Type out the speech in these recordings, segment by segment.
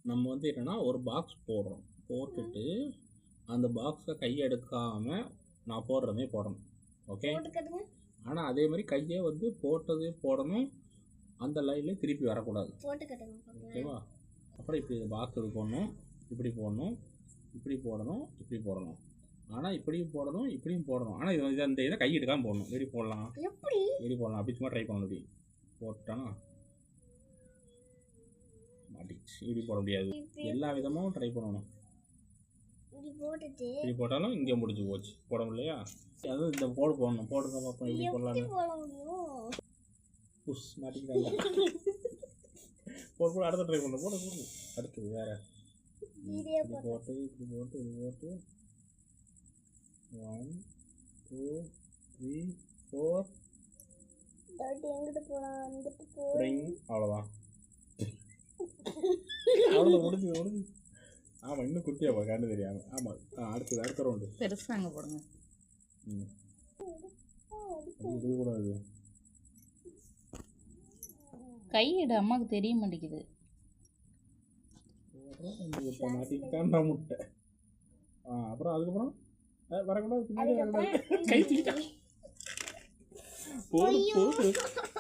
நம்ம வந்து என்னென்னா ஒரு பாக்ஸ் போடுறோம், போட்டுட்டு அந்த பாக்ஸை கையை எடுக்காமல் நான் போடுறதே போடணும். ஓகே, ஆனால் அதே மாதிரி கையை வந்து போட்டதே போடணும், அந்த லைன்லேயே திருப்பி வரக்கூடாது. ஓகேவா? அப்புறம் இப்படி பாக்ஸ் இது போடணும், இப்படி போடணும், இப்படி போடணும், இப்படி போடணும். ஆனால் இப்படியும் போடணும், இப்படியும் போடணும். ஆனால் இது இந்த இதை கை எடுக்காமல் போடணும். எப்படி போடலாம்? எப்படி போடலாம்? அப்படி சும்மா ட்ரை பண்ணணும். இப்படி போட்டானா மாட்டிச்சு. இப்படி போட முடியாது. எல்லா விதமும் ட்ரை பண்ணணும். இப்படி போட்டாலும் இங்கே முடிஞ்சு போச்சு. போட முடியலையா? அதுவும் இந்த போடு போடணும். போடுங்க பார்ப்போம் எப்படி போடலாம். புஷ் மாட்டிக்கிறாங்க. போடு அடுத்த ட்ரை பண்ணணும். போட போடு. அடுத்தது வேற இப்படி போட்டு இப்படி போட்டு இப்படி போட்டு 1 2 3 4 அவ்வளோதான். அவ்வளோ முடிஞ்சு முடிஞ்சு. ஆமாம், இன்னும் குட்டியா போட கண்டு தெரியாமல். ஆமாம், அடுத்த ரவுண்டு பெருசாங்க போடுங்க. இது கூட இது கையிட அம்மாவுக்கு தெரிய மாட்டேங்குது. இப்போ மாட்டிக்கிட்டான் முட்டை. அப்புறம் அதுக்கப்புறம் வரக்கூடாது, பின்னாடி வரக்கூடாது. கை தூக்கிட்டா போடு போடு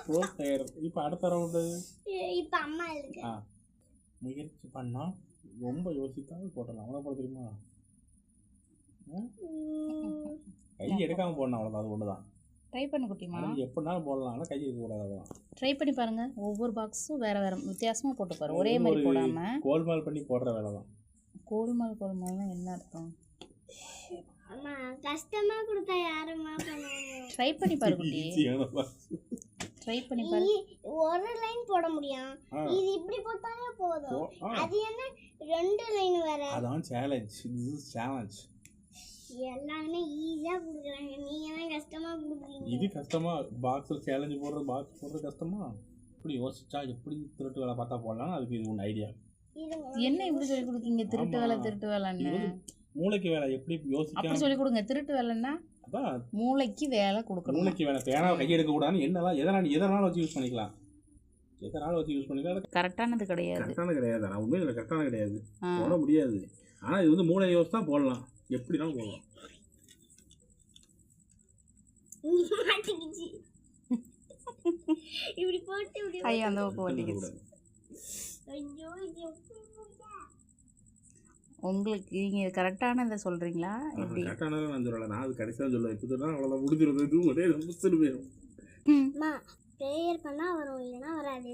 போட்டு. இப்போ அடுத்த ரவுண்டு. இப்போ அம்மா இருக்கு. முயற்சி பண்ணா ரொம்ப யோசிக்காம போட்டலாம். அவ்வளோ போட தெரியுமா? கை எடுக்காமல் போடணும், அவ்வளோதான். அது ஒன்று தான். ட்ரை பண்ண குட்டிமா. எப்படினாலும் போடலாம், ஆனால் கை எடுக்கக்கூடாது. அவ்வளோதான். ட்ரை பண்ணி பாருங்க. ஒவ்வொரு பாக்ஸும் வேற வேற வித்தியாசமாக போட்டு பாரு. ஒரே மாதிரி போடாம கோல்மால் பண்ணி போடுற வேலை தான். கோல்மால்னா என்ன அர்த்தம்? அம்மா கஷ்டமா கொடுத்தா யாருமா பண்ணுவாங்க? ட்ரை பண்ணி பாரு குட்டி. ட்ரை பண்ணி பாரு. ஒரு லைன் போட முடியும், இது இப்படி போட்டாலே போதும். அது என்ன ரெண்டு லைன் வேற? அதான் சேலஞ்ச். This is challenge. எல்லாமே ஈஸியா குடுக்குறாங்க, நீங்க தான் கஷ்டமா குடுக்குறீங்க. இது கஷ்டமா? பாக்ஸில் சேலஞ்ச் போடுறது, பாக்ஸ் போடுறது கஷ்டமா? இப்படி யோசிச்சா எப்படி திருட்டு வேலை பார்த்தா போடலாம். அதுக்கு இது ஒன்று ஐடியா. என்ன இப்படி சொல்லி கொடுக்கீங்க? திருட்டு வேலைன்னு மூளைக்கு வேலை எப்படி யோசிக்க அப்படி சொல்லி கொடுங்க. திருட்டு வேலைன்னா அதான் மூளைக்கு வேலை கொடுக்கணும். மூளைக்கு வேலை. பேனாவை கை எடுக்க கூடாதுன்னு என்னெல்லாம் எதனாலும் வச்சு யூஸ் பண்ணிக்கலாம். எதனாலும் வச்சு யூஸ் பண்ணிக்கலாம். கரெக்டானது கிடையாது. கரெக்டானது கிடையாது. நான் உண்மையில் இல்லை, கரெக்டானது கிடையாது. போட முடியாது. ஆனால் இது வந்து மூளை யோசிச்சு தான் போடலாம். எப்படினாலும் போடலாம். இப்படி போட்டு இப்படி ஐயோ அந்த பக்கம் வண்டிக்குது. உங்களுக்கு நீங்கள் கரெக்டானதை சொல்கிறீங்களா? எப்படி கரெக்டானதை நான் சொல்லலை, நான் அது கடைசியாக சொல்லுவேன். இப்போ சொன்னால் அவ்வளோதான், முடிஞ்சிருது. ஒரே முஸ்து போயிடும். ப்ரேயர் பண்ணால் வரும், இல்லைன்னா வராது.